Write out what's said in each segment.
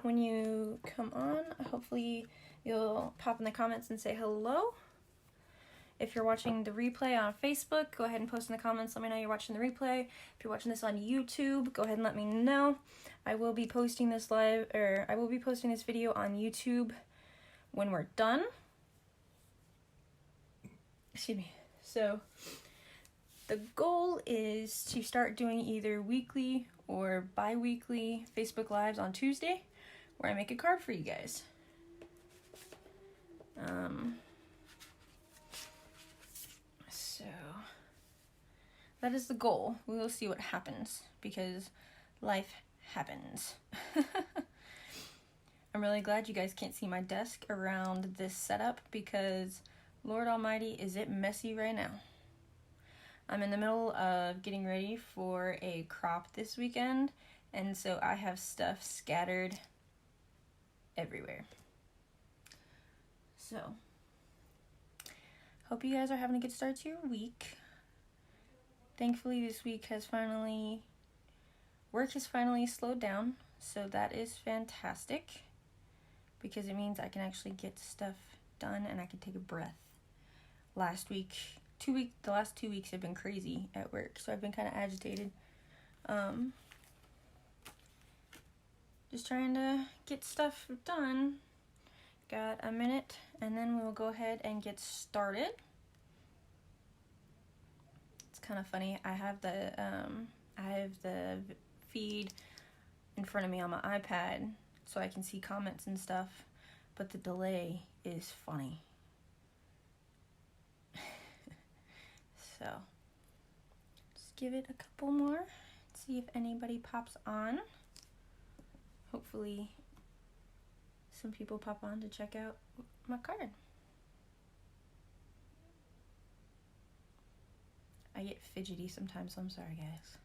when you come on. Hopefully you'll pop in the comments and say hello. If you're watching the replay on Facebook, go ahead and post in the comments. Let me know you're watching the replay. If you're watching this on YouTube, go ahead and let me know. I will be posting this video on YouTube when we're done. Excuse me. So the goal is to start doing either weekly or bi-weekly Facebook Lives on Tuesday, where I make a card for you guys. So that is the goal. We will see what happens, because life happens. I'm really glad you guys can't see my desk around this setup, because Lord Almighty, is it messy right now. I'm in the middle of getting ready for a crop this weekend, and so I have stuff scattered everywhere. So, hope you guys are having a good start to your week. Thankfully, this week work has finally slowed down, so that is fantastic, because it means I can actually get stuff done and I can take a breath. The last 2 weeks have been crazy at work, so I've been kind of agitated. Just trying to get stuff done. Got a minute, and then we'll go ahead and get started. It's kind of funny. I have the feed in front of me on my iPad, so I can see comments and stuff, but the delay is funny. So, just give it a couple more, see if anybody pops on. Hopefully, some people pop on to check out my card. I get fidgety sometimes, so I'm sorry, guys.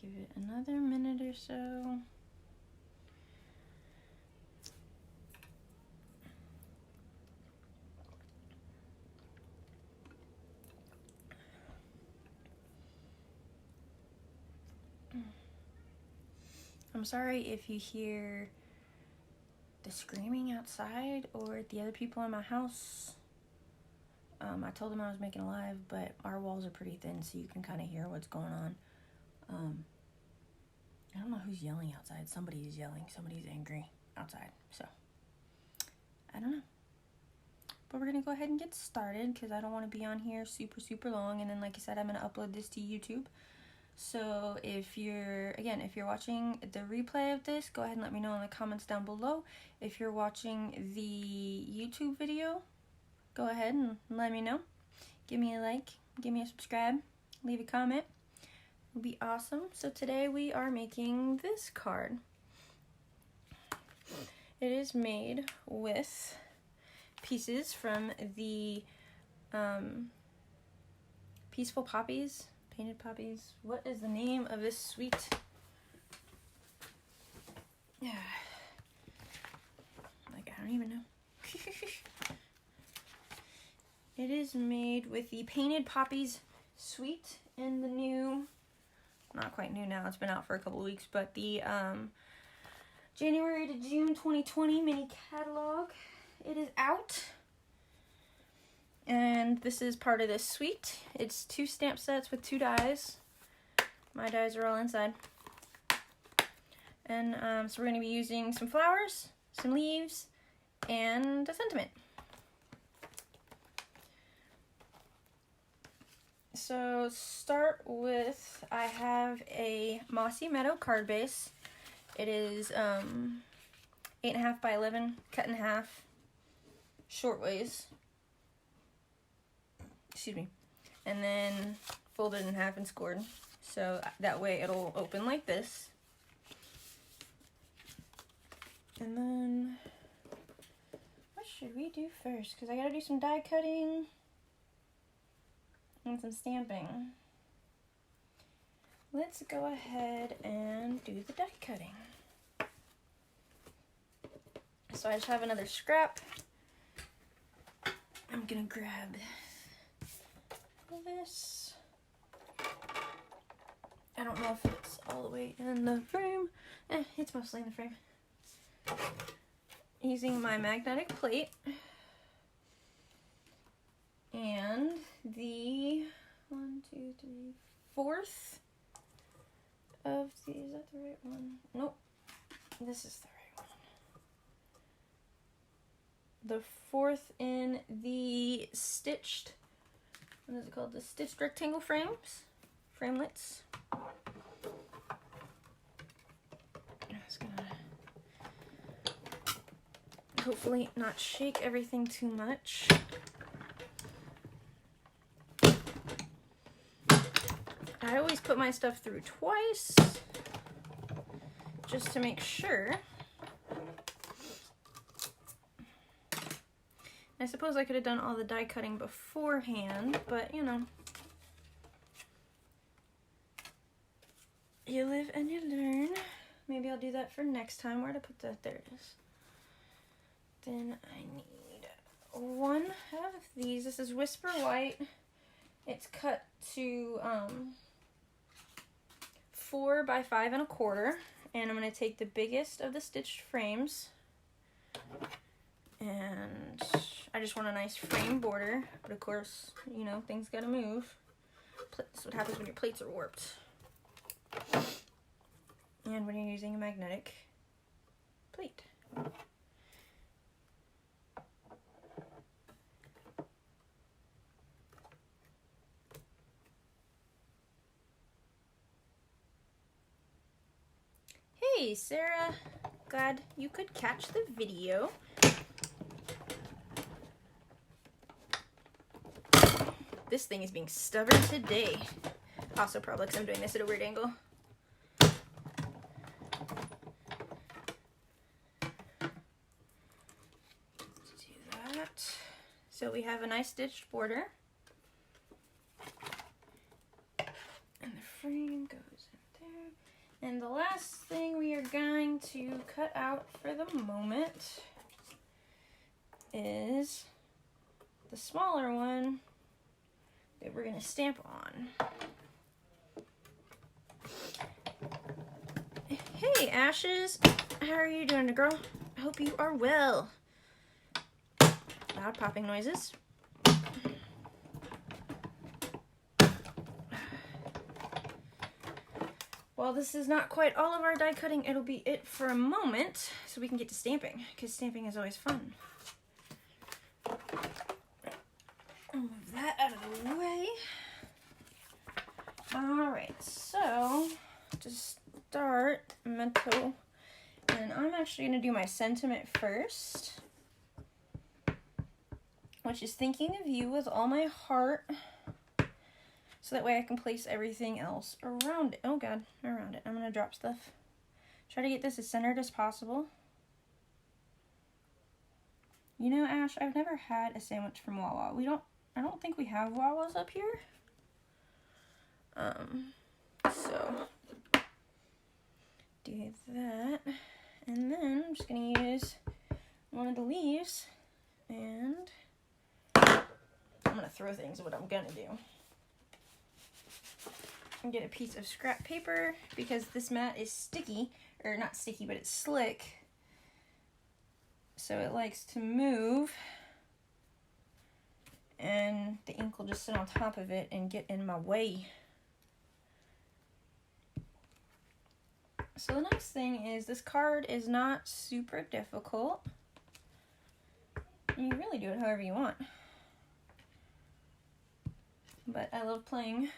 Give it another minute or so. I'm sorry if you hear the screaming outside or the other people in my house. I told them I was making a live, but our walls are pretty thin, so you can kind of hear what's going on. I don't know who's yelling outside. Somebody is yelling. Somebody's angry outside. So, I don't know. But we're going to go ahead and get started, because I don't want to be on here super long. And then, like I said, I'm going to upload this to YouTube. So if you're watching the replay of this, go ahead and let me know in the comments down below. If you're watching the YouTube video, go ahead and let me know. Give me a like, give me a subscribe, leave a comment. It'll be awesome. So today we are making this card. It is made with pieces from the Peaceful Poppies. Painted Poppies. What is the name of this sweet? Yeah. Like, I don't even know. It is made with the Painted Poppies suite in the new, not quite new now, it's been out for a couple of weeks, but the January to June 2020 mini catalog. It is out. And this is part of this suite. It's 2 stamp sets with 2 dies. My dies are all inside. And so we're going to be using some flowers, some leaves, and a sentiment. So start with, I have a Mossy Meadow card base. It is 8.5 by 11, cut in half, short ways. Excuse me, and then folded in half and scored, so that way it'll open like this. And then what should we do first, because I gotta do some die cutting and some stamping. Let's go ahead and do the die cutting. So I just have another scrap. I'm gonna grab this. I don't know if it's all the way in the frame. It's mostly in the frame. Using my magnetic plate and the 4th of the, is that the right one? Nope, this is the right one. The 4th in the stitched, what is it called? The stitched rectangle framelets. I'm just gonna hopefully not shake everything too much. I always put my stuff through twice just to make sure. I suppose I could have done all the die cutting beforehand, but you know, you live and you learn. Maybe I'll do that for next time. Where to put that? There it is. Then I need 1 of these. This is Whisper White. It's cut to 4 by 5 1/4, and I'm going to take the biggest of the stitched frames, and I just want a nice frame border, but of course, you know, things gotta move. That's what happens when your plates are warped. And when you're using a magnetic plate. Hey, Sarah. Glad you could catch the video. This thing is being stubborn today. Also probably because I'm doing this at a weird angle. So we have a nice stitched border. And the frame goes in there. And the last thing we are going to cut out for the moment is the smaller one that we're going to stamp on. Hey, Ashes. How are you doing, girl? I hope you are well. Loud popping noises. Well, this is not quite all of our die cutting. It'll be it for a moment, so we can get to stamping, because stamping is always fun. I'll move that out of the way. Alright, so to start, metal, and I'm actually going to do my sentiment first, which is thinking of you with all my heart, so that way I can place everything else around it. Oh god, around it. I'm going to drop stuff. Try to get this as centered as possible. You know, Ash, I've never had a sandwich from Wawa. I don't think we have Wawas up here. So do that, and then I'm just gonna use one of the leaves, and I'm gonna throw things. What I'm gonna do, and get a piece of scrap paper, because this mat is sticky, or not sticky, but it's slick, so it likes to move, and the ink will just sit on top of it and get in my way. So the next thing is, this card is not super difficult. You can really do it however you want. But I love playing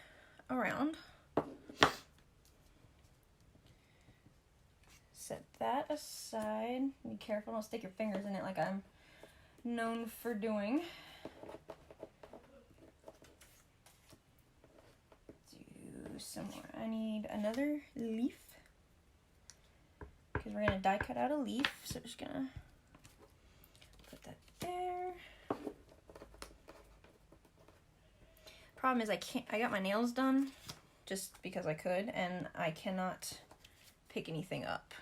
around. Set that aside. Be careful, don't stick your fingers in it like I'm known for doing. Do some more. I need another leaf, because we're going to die cut out a leaf, so I'm just going to put that there. Problem is, I got my nails done just because I could, and I cannot pick anything up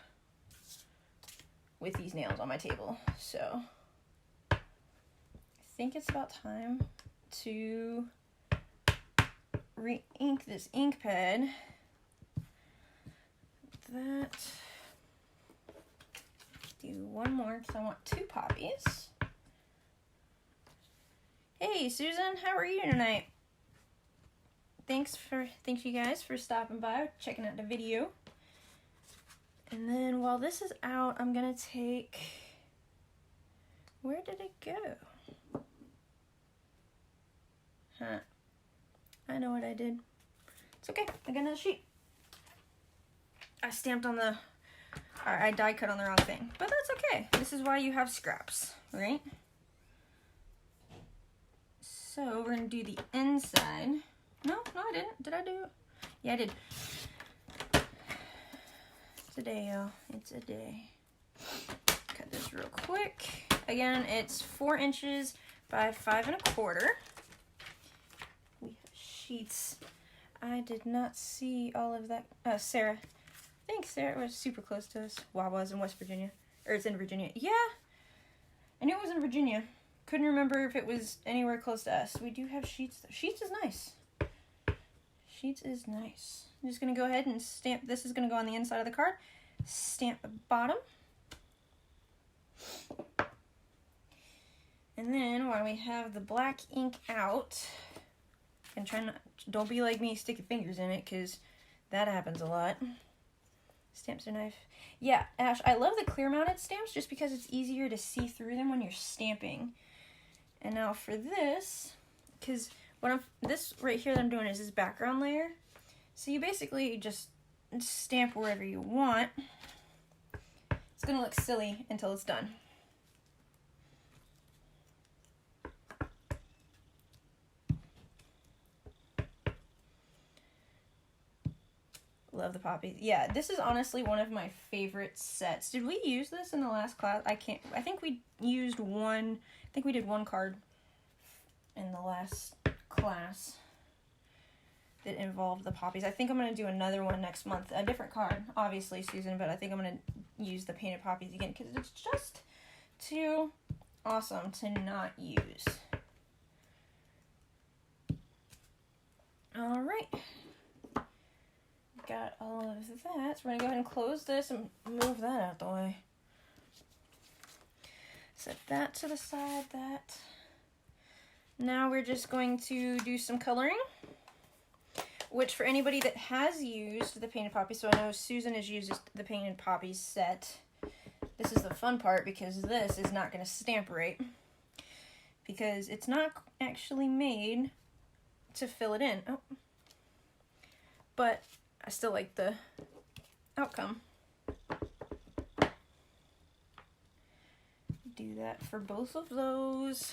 with these nails on my table, so I think it's about time to re-ink this ink pad. That. Do one more because I want 2 poppies. Hey Susan, how are you tonight? Thanks you guys for stopping by, checking out the video. And then while this is out, I'm gonna take, where did it go? Huh. I know what I did. It's okay, I got another sheet. I stamped on the, or I die cut on the wrong thing, but that's okay. This is why you have scraps, right? So we're gonna do the inside. No, I didn't. Did I do it? Yeah, I did. It's a day, y'all. It's a day. Cut this real quick. Again, it's 4 inches by 5 1/4. We have sheets. I did not see all of that. Sarah. I think Sarah was super close to us. Wawa's in West Virginia. Or it's in Virginia. Yeah. I knew it was in Virginia. Couldn't remember if it was anywhere close to us. We do have sheets. Sheets is nice. Sheets is nice. I'm just going to go ahead and stamp. This is going to go on the inside of the card. Stamp the bottom. And then while we have the black ink out, and try not, don't be like me, stick your fingers in it, because that happens a lot. Stamps are nice. Yeah, Ash, I love the clear mounted stamps just because it's easier to see through them when you're stamping. And now for this, because this right here that I'm doing is this background layer. So you basically just stamp wherever you want. It's gonna look silly until it's done. Love the poppies. Yeah, this is honestly one of my favorite sets. Did we use this in the last class? I think we used one. I think we did one card in the last class that involved the poppies. I think I'm going to do another one next month. A different card, obviously, Susan, but I think I'm going to use the painted poppies again because it's just too awesome to not use. All right. Got all of that. So we're going to go ahead and close this and move that out the way. Set that to the side, that. Now we're just going to do some coloring, which for anybody that has used the painted poppies, so I know Susan has used the painted poppies set. This is the fun part because this is not going to stamp right because it's not actually made to fill it in. Oh. But I still like the outcome. Do that for both of those.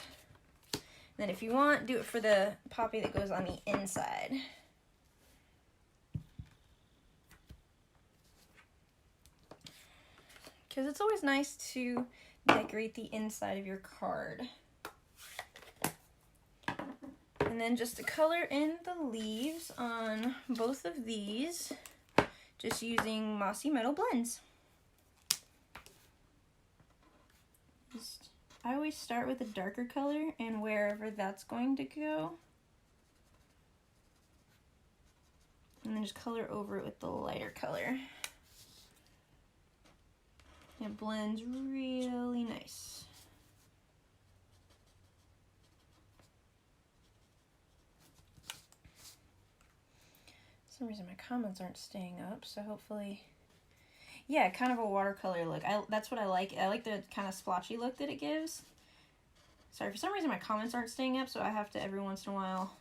Then if you want, do it for the poppy that goes on the inside. Because it's always nice to decorate the inside of your card. And then just to color in the leaves on both of these, just using Mossy Metal Blends. I always start with a darker color and wherever that's going to go. And then just color over it with the lighter color. It blends really nice. For some reason my comments aren't staying up, so hopefully, yeah, kind of a watercolor look. That's what I like. I like the kind of splotchy look that it gives. Sorry, for some reason my comments aren't staying up, so I have to every once in a while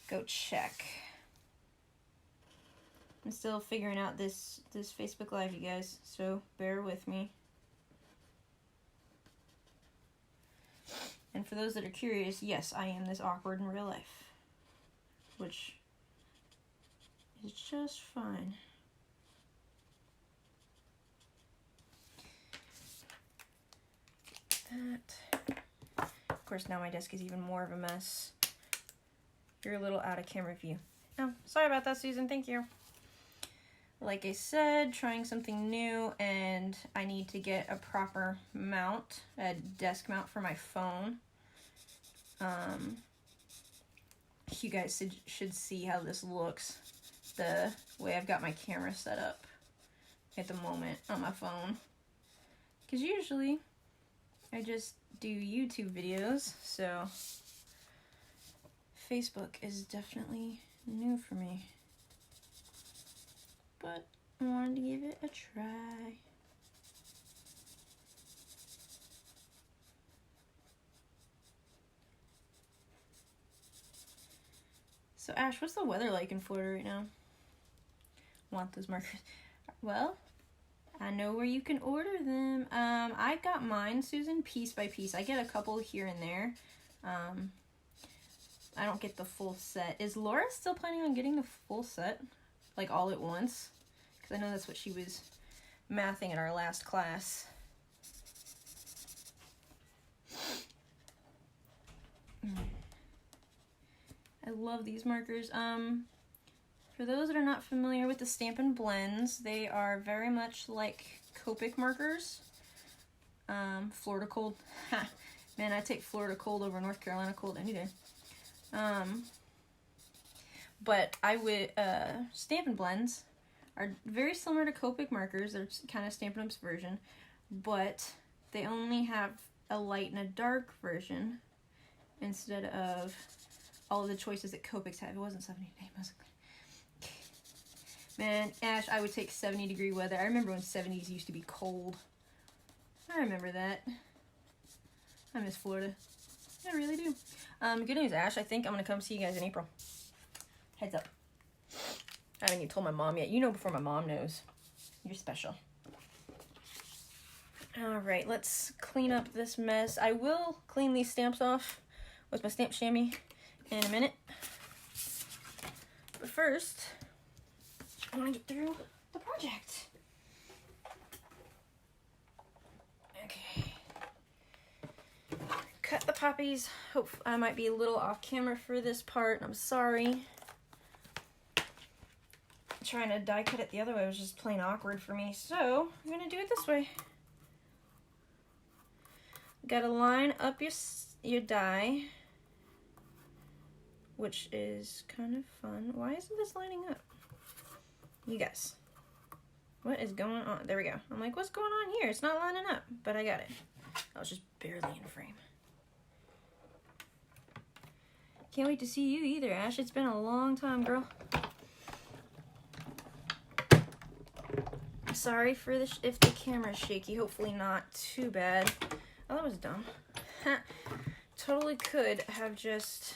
go check. I'm still figuring out this Facebook Live, you guys, so bear with me. And for those that are curious, yes, I am this awkward in real life, which is just fine. That. Of course, now my desk is even more of a mess. You're a little out of camera view. Oh, sorry about that, Susan. Thank you. Like I said, trying something new, and I need to get a proper mount, a desk mount for my phone. You guys should see how this looks, the way I've got my camera set up at the moment on my phone. Because usually I just do YouTube videos, so Facebook is definitely new for me. But I wanted to give it a try. So Ash, what's the weather like in Florida right now? Want those markers? Well, I know where you can order them. I got mine, Susan, piece by piece. I get a couple here and there. I don't get the full set. Is Laura still planning on getting the full set? Like all at once? Because I know that's what she was mathing in our last class. I love these markers. For those that are not familiar with the Stampin' Blends, they are very much like Copic markers. Florida cold. Man, I take Florida cold over North Carolina cold any day. But I would, Stampin' Blends are very similar to Copic markers. They're kind of Stampin' Up's version, but they only have a light and a dark version instead of all of the choices that Copics have. It wasn't 70 today, was it? Man, Ash, I would take 70-degree weather. I remember when 70s used to be cold. I remember that. I miss Florida. I really do. Good news, Ash. I think I'm going to come see you guys in April. Heads up. I haven't even told my mom yet. You know before my mom knows. You're special. Alright, let's clean up this mess. I will clean these stamps off with my stamp chamois in a minute. But first, I want to get through the project. Okay. Cut the poppies. Hope I might be a little off camera for this part. I'm sorry. Trying to die cut it the other way was just plain awkward for me. So, I'm going to do it this way. Gotta line up your die, which is kind of fun. Why isn't this lining up? You guys, what is going on? There we go. I'm like, what's going on here? It's not lining up, but I got it. I was just barely in frame. Can't wait to see you either, Ash. It's been a long time, girl. Sorry for this if the camera's shaky. Hopefully not too bad. Oh, that was dumb. Totally could have just...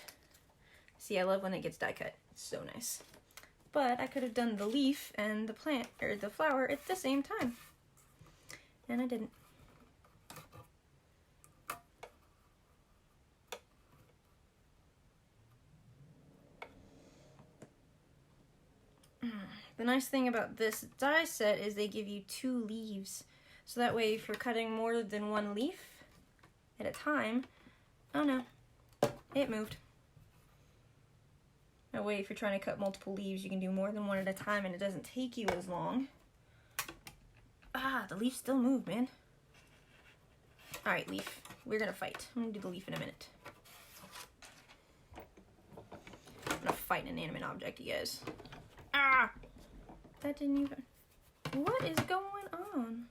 See, I love when it gets die cut. It's so nice. But I could have done the leaf and the plant, or the flower, at the same time. And I didn't. The nice thing about this die set is they give you 2 leaves. So that way if you're cutting more than 1 leaf at a time, oh no, it moved. That way if you're trying to cut multiple leaves, you can do more than 1 at a time and it doesn't take you as long. Ah, the leaf still moved, man. Alright, leaf, we're gonna fight. I'm gonna do the leaf in a minute. I'm gonna fight an inanimate object, you guys. Ah! That didn't even... What is going on?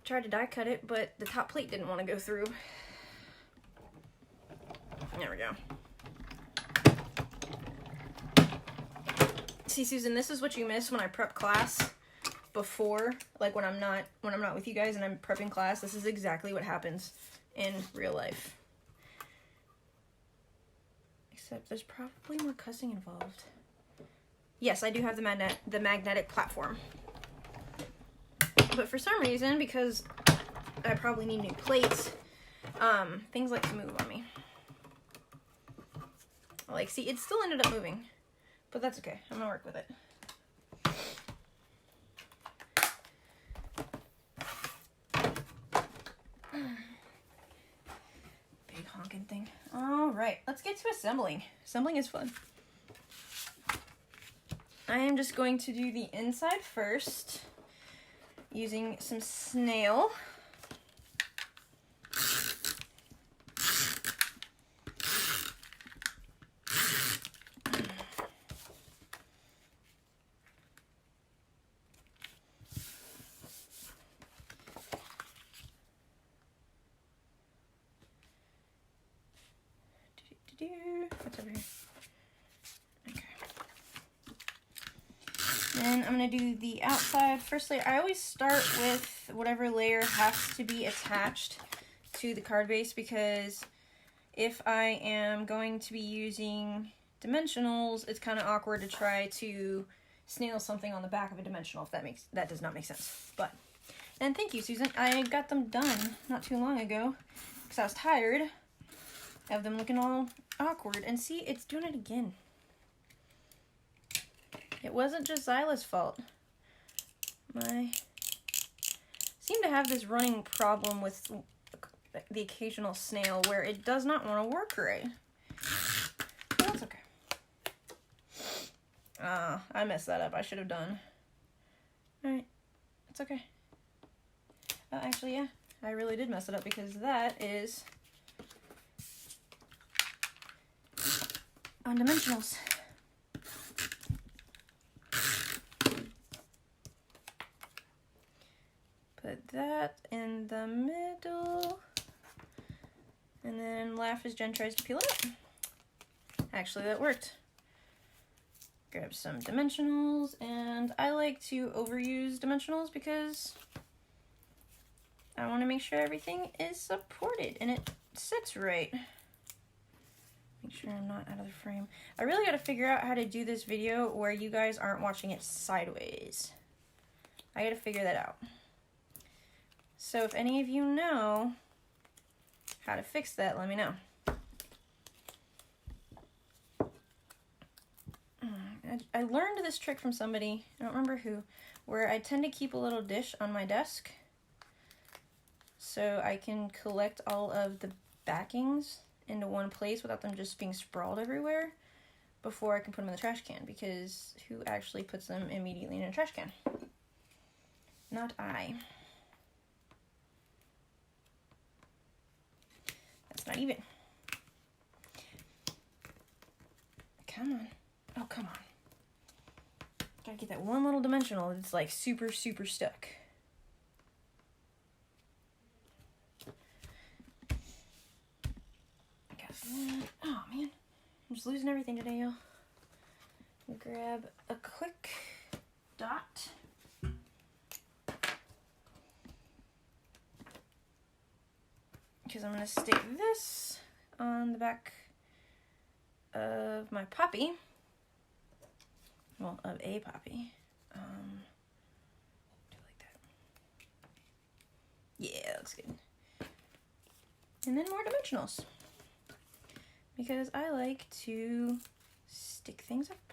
Tried to die cut it, but the top plate didn't want to go through. There we go. See, Susan, this is what you miss when I prep class before, like when I'm not with you guys and I'm prepping class. This is exactly what happens in real life. Except there's probably more cussing involved. Yes, I do have the magnetic platform. But for some reason, because I probably need new plates, things like to move on me. Like, see, it still ended up moving, but that's okay. I'm gonna work with it. Big honking thing. All right, let's get to assembling. Assembling is fun. I am just going to do the inside first. using some snail. What's over here? Okay. Then I'm going to do the outside. First layer, I always start with whatever layer has to be attached to the card base, because if I am going to be using dimensionals, it's kind of awkward to try to snail something on the back of a dimensional, if that does not make sense. But, and thank you, Susan. I got them done not too long ago because I was tired of them looking all awkward. And see, it's doing it again. It wasn't just Zyla's fault. I seem to have this running problem with the occasional snail where it does not want to work right. But that's okay. I messed that up. I should have done. Alright. It's okay. Actually, yeah. I really did mess it up because that is on dimensionals. Put that in the middle. And then laugh as Jen tries to peel it up. Actually, that worked. Grab some dimensionals, and I like to overuse dimensionals because I want to make sure everything is supported and it sits right. Make sure I'm not out of the frame. I really got to figure out how to do this video where you guys aren't watching it sideways. I got to figure that out. So if any of you know how to fix that, let me know. I learned this trick from somebody, I don't remember who, where I tend to keep a little dish on my desk so I can collect all of the backings into one place without them just being sprawled everywhere before I can put them in the trash can, because who actually puts them immediately in a trash can? Not I. That's not even. Come on. Oh, come on. Gotta get that one little dimensional that's like super, super stuck. Oh man, I'm just losing everything today, y'all. Grab a quick dot. Because I'm gonna stick this on the back of my poppy. Well, of a poppy. Do like that. Yeah, that looks good. And then more dimensionals. Because I like to stick things up.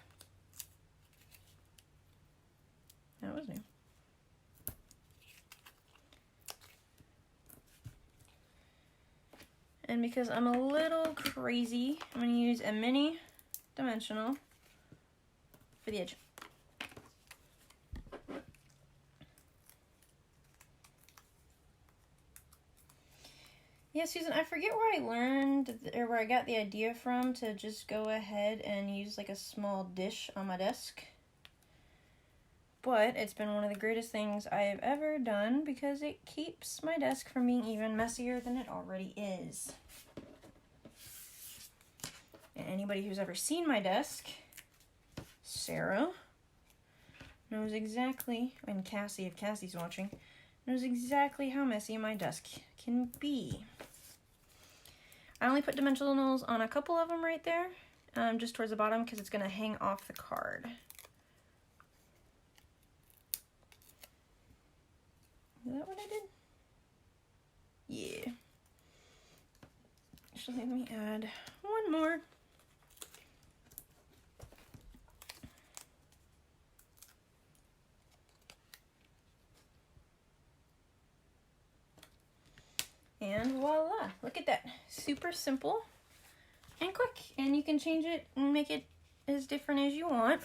That was new. And because I'm a little crazy, I'm going to use a mini dimensional for the edge. Yeah, Susan, I forget where I learned, or where I got the idea from to just go ahead and use like a small dish on my desk. But it's been one of the greatest things I have ever done because it keeps my desk from being even messier than it already is. And anybody who's ever seen my desk, Sarah, knows exactly, and Cassie, if Cassie's watching, knows exactly how messy my desk can be. I only put dimensionals on a couple of them right there, just towards the bottom because it's going to hang off the card. Is that what I did? Yeah. Actually, let me add one more. And voila, look at that. Super simple and quick. And you can change it and make it as different as you want.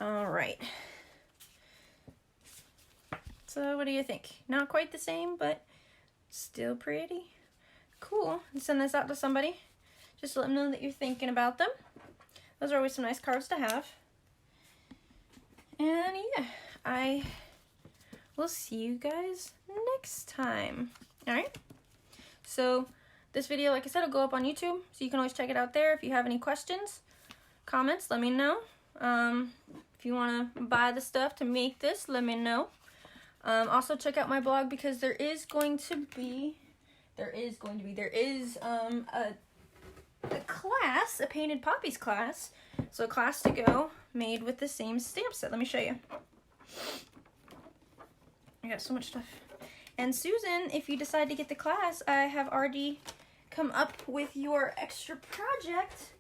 All right. So what do you think? Not quite the same, but still pretty. Cool. Send this out to somebody. Just let them know that you're thinking about them. Those are always some nice cards to have. And yeah, I will see you guys next time. All right. So this video, like I said, will go up on YouTube, so you can always check it out there. If you have any questions, comments, let me know. If you want to buy the stuff to make this, let me know. Also check out my blog, because there is a class, a painted poppies class. So a class to go made with the same stamp set. Let me show you. I got so much stuff. And Susan, if you decide to get the class, I have already come up with your extra project.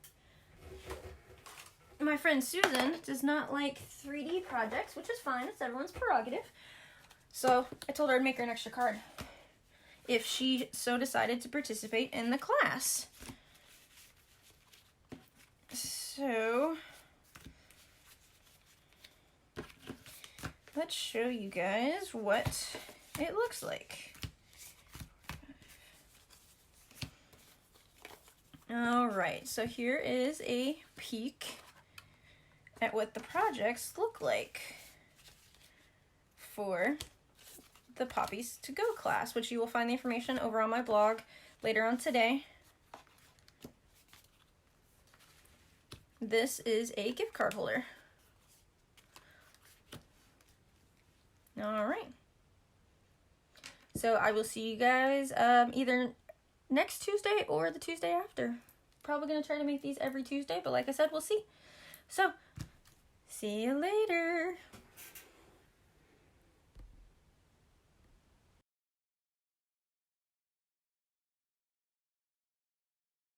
My friend Susan does not like 3D projects, which is fine. It's everyone's prerogative. So I told her I'd make her an extra card if she so decided to participate in the class. So let's show you guys what it looks like. All right, so here is a peek at what the projects look like for the Poppies to Go class, which you will find the information over on my blog later on today. This is a gift card holder. All right. So I will see you guys either next Tuesday or the Tuesday after. Probably going to try to make these every Tuesday, but like I said, we'll see. So, see you later.